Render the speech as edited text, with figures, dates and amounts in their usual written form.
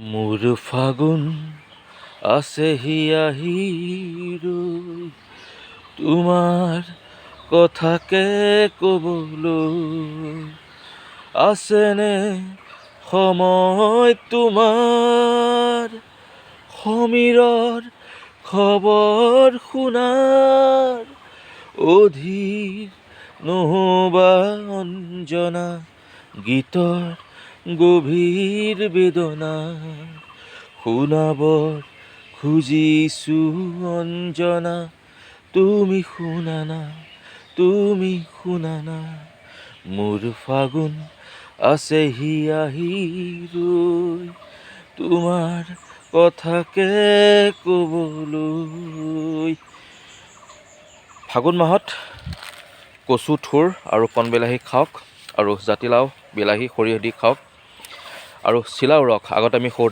মোৰ ফাগুন আছেহি আহি ৰৈ, তোমাৰ কথাকে ক'বলৈ। আছেনে সময় তোমাৰ সমীৰৰ খবৰ শুনাৰ? অধীৰ নহবা অঞ্জনা গীতৰ গভীৰ বেদনা শুনাব খুজিছো অঞ্জনা, তুমি শুনানা, তুমি শুনানা। মোৰ ফাগুন আছেহি আহি ৰৈ, তোমাৰ কথাকে ক'বলৈ। ফাগুন মাহত কচু থুৰ আৰু কণ বিলাহী খাওক, আৰু জাতিলাও বিলাহী সৰিয়হ দি খাওক, আৰু চিলাও ৰস আগতে আমি সৰু